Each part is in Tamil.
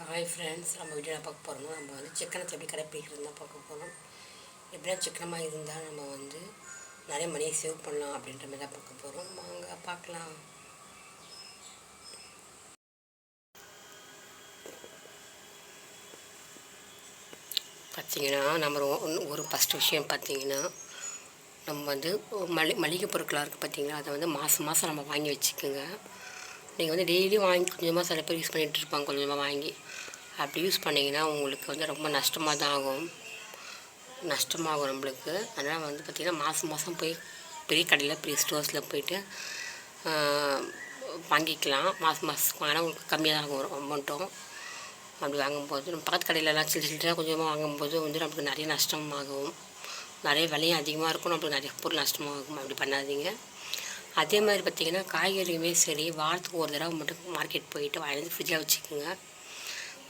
ஹாய் ஃப்ரெண்ட்ஸ், நம்ம வீடியோ பார்க்க போகிறோம். நம்ம வந்து சிக்கனத்தை எப்படி கடைப்பிடிக்கிறது தான் பார்க்க போகிறோம். எப்படியா சிக்கனமாக இருந்தால் நம்ம வந்து நிறைய மணியை சேவ் பண்ணலாம் அப்படின்ற மாதிரி தான் பார்க்க போகிறோம். வாங்க பார்க்கலாம். பார்த்திங்கன்னா நம்ம ஒரு ஃபஸ்ட்டு விஷயம் பார்த்திங்கன்னா, நம்ம வந்து மளிகை பொருட்களாக இருக்குது பார்த்திங்கன்னா, அதை வந்து மாதம் நம்ம வாங்கி வச்சுக்கோங்க. நீங்கள் வந்து டெய்லியும் வாங்கி கொஞ்சமாக சில பேர் யூஸ் பண்ணிகிட்டு இருப்பாங்க, கொஞ்சமாக வாங்கி அப்படி யூஸ் பண்ணிங்கன்னா உங்களுக்கு வந்து ரொம்ப நஷ்டமாக தான் ஆகும். நம்மளுக்கு. அதனால் வந்து பார்த்திங்கன்னா மாதம் போய் பெரிய கடையில் பெரிய ஸ்டோர்ஸில் போய்ட்டு வாங்கிக்கலாம். மாதம் வாங்கினா உங்களுக்கு கம்மியாக தான் ஆகும் அமௌண்ட்டும். அப்படி வாங்கும்போது நம்ம பக்கத்து கடையிலலாம் சில்லறையாக கொஞ்சமாக வாங்கும்போது வந்து நம்மளுக்கு நிறைய நஷ்டமாகும். நிறைய விலையும் அதிகமாக இருக்கும், நம்மளுக்கு நிறைய பொருள் நஷ்டமாகும். அப்படி பண்ணாதீங்க. அதே மாதிரி பார்த்திங்கன்னா காய்கறியுமே சரி, வாரத்துக்கு ஒரு தடவை மட்டும் மார்க்கெட் போயிட்டு வாங்கி ஃப்ரிட்ஜில்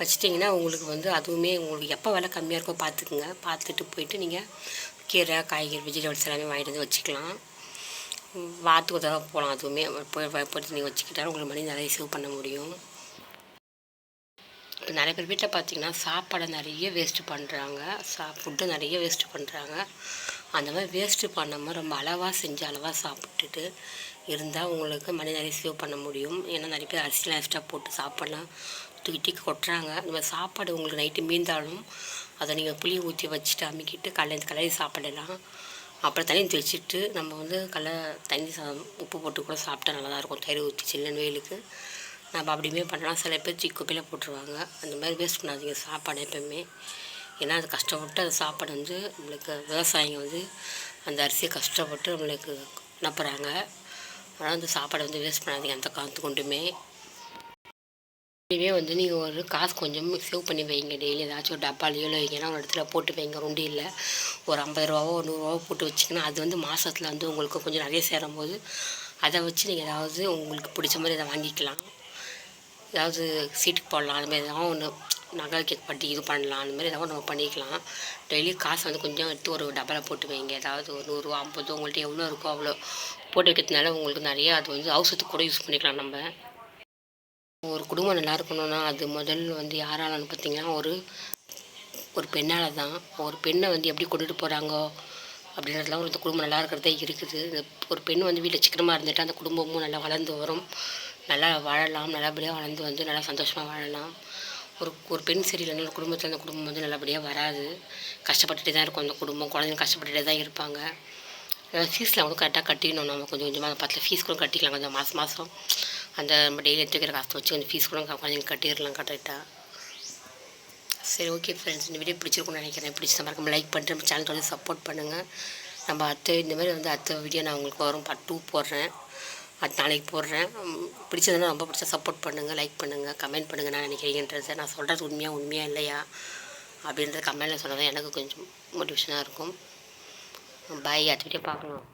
வச்சிட்டிங்கன்னா உங்களுக்கு வந்து அதுவுமே உங்களுக்கு எப்போ விலை கம்மியாக இருக்கோ பார்த்துக்குங்க. பார்த்துட்டு போயிட்டு நீங்கள் கீரை, காய்கறி, வெஜிடபிள்ஸ் எல்லாமே வாங்கிட்டு வந்து வச்சுக்கலாம். வாரத்துக்கு ஒரு தடவை போகலாம். அதுவுமே போட்டு நீங்கள் வச்சுக்கிட்டாலும் உங்களுக்கு மணி நிறைய சேவ் பண்ண முடியும். நிறைய பேர் வீட்டில் பார்த்திங்கன்னா சாப்பாடை நிறைய வேஸ்ட்டு பண்ணுறாங்க. ஃபுட்டு நிறைய வேஸ்ட்டு பண்ணுறாங்க. அந்த மாதிரி வேஸ்ட்டு பண்ணாமல் ரொம்ப அளவாக செஞ்சு அளவாக சாப்பிட்டுட்டு இருந்தால் உங்களுக்கு மணி நிறைய சேவ் பண்ண முடியும். ஏன்னா நிறைய பேர் அரிசிலாம் எக்ஸ்ட்ரா போட்டு சாப்பாடெலாம் தூக்கி கொட்டுறாங்க. இந்த மாதிரி சாப்பாடு உங்களுக்கு நைட்டு மீந்தாலும் அதை நீங்கள் புளி ஊற்றி வச்சுட்டு அமுக்கிட்டு கலரி சாப்பிடலாம். அப்புறம் தண்ணி ஊற்றி வச்சுட்டு நம்ம வந்து தண்ணி உப்பு போட்டு கூட சாப்பிட்டா நல்லா தான் இருக்கும். தயிர் ஊற்றி சில்லுன்னு வெயிலுக்கு நம்ம அப்படியுமே பண்ணலாம். சில பேர் குப்பையில் போட்டுருவாங்க. அந்த மாதிரி வேஸ்ட் பண்ணாதீங்க சாப்பாடு எப்போயுமே. ஏன்னா அது கஷ்டப்பட்டு அந்த சாப்பாடு வந்து நம்மளுக்கு விவசாயிங்க வந்து அந்த அரிசியை கஷ்டப்பட்டு நம்மளுக்கு அனுப்புகிறாங்க. அதனால் அந்த சாப்பாடை வந்து வேஸ்ட் பண்ணாதீங்க அந்த காலத்து கொண்டுமே. இதுவே வந்து நீங்கள் ஒரு காசு கொஞ்சம் சேவ் பண்ணி வைங்க. டெய்லி ஏதாச்சும் ஒரு டப்பாலையோ இல்லை வைங்கன்னா ஒரு இடத்துல போட்டு வைங்க. இல்லை ஒரு 50 ரூபாவோ 100 ரூபாவோ போட்டு வச்சிங்கன்னா அது வந்து மாதத்தில் வந்து உங்களுக்கு கொஞ்சம் நிறைய சேரும்போது அதை வச்சு நீங்கள் ஏதாவது உங்களுக்கு பிடிச்ச மாதிரி அதை வாங்கிக்கலாம். ஏதாவது சீட்டுக்கு போடலாம். அதுமாதிரி ஏதாவது ஒன்று நகை பட்டி இது பண்ணலாம். அந்தமாதிரி ஏதாவது நம்ம பண்ணிக்கலாம். டெய்லி காசு வந்து கொஞ்சம் எடுத்து ஒரு டப்பாவில் போட்டு வைங்க. ஏதாவது ஒரு 100 ரூபா 50 உங்கள்கிட்ட எவ்வளோ இருக்கோ அவ்வளோ போட்டு வைக்கிறதுனால உங்களுக்கு நிறையா அது வந்து அவசரத்துக்கு கூட யூஸ் பண்ணிக்கலாம். நம்ம ஒரு குடும்பம் நல்லா இருக்கணும்னா அது முதல்ல வந்து யாராலன்னு பார்த்திங்கன்னா ஒரு பெண்ணால் தான். ஒரு பெண்ணை வந்து எப்படி கொண்டுட்டு போகிறாங்கோ அப்படின்றதுலாம் ஒரு குடும்பம் நல்லா இருக்கிறதே இருக்குது. ஒரு பெண் வந்து வீட்டில் சிக்கனமாக இருந்துட்டு அந்த குடும்பமும் நல்லா வளர்ந்து வரும். நல்லா வாழலாம். நல்லபடியாக வளர்ந்து வந்து நல்லா சந்தோஷமாக வாழலாம். ஒரு பெண் சரியில்லைன்னா அந்த குடும்பத்தில் அந்த குடும்பம் வந்து நல்லபடியாக வராது. கஷ்டப்பட்டுகிட்டே தான் இருக்கும் அந்த குடும்பம். குழந்தைங்க கஷ்டப்பட்டுகிட்டே தான் இருப்பாங்க. ஃபீஸ்லாம் கூட கரெக்டாக கட்டிடணும். நம்ம கொஞ்சம் கொஞ்சமாக பத்தில் ஃபீஸ் கூட கட்டிக்கலாம். கொஞ்சம் மாதம் அந்த நம்ம டெய்லி எடுத்து வைக்கிற காசை வச்சு கொஞ்சம் ஃபீஸ் கூட குழந்தைங்க கட்டிடலாம் கரெக்டாக. சரி, ஓகே ஃப்ரெண்ட்ஸ், இந்த வீடியோ பிடிச்சிருக்குன்னு நினைக்கிறேன். பிடிச்ச மறக்காம லைக் பண்ணிட்டு நம்ம சேனலுக்கு வந்து சப்போர்ட் பண்ணுங்கள். நம்ம இந்தமாதிரி வந்து அடுத்த வீடியோ நான் உங்களுக்கு வரும் பார்ட் 2 போடுறேன். அது நாளைக்கு போடுறேன். பிடிச்சதுன்னா ரொம்ப பிடிச்சா சப்போர்ட் பண்ணுங்கள், லைக் பண்ணுங்கள், கமெண்ட் பண்ணுங்கள். நான் நினைக்கிறீங்கன்றதை நான் சொல்கிறது உண்மையாக இல்லையா அப்படின்றத கமெண்ட்டில் சொன்னால் தான் எனக்கு கொஞ்சம் மோட்டிவேஷனாக இருக்கும். பாய், அடுத்த வீடியோ பார்க்கலாம்.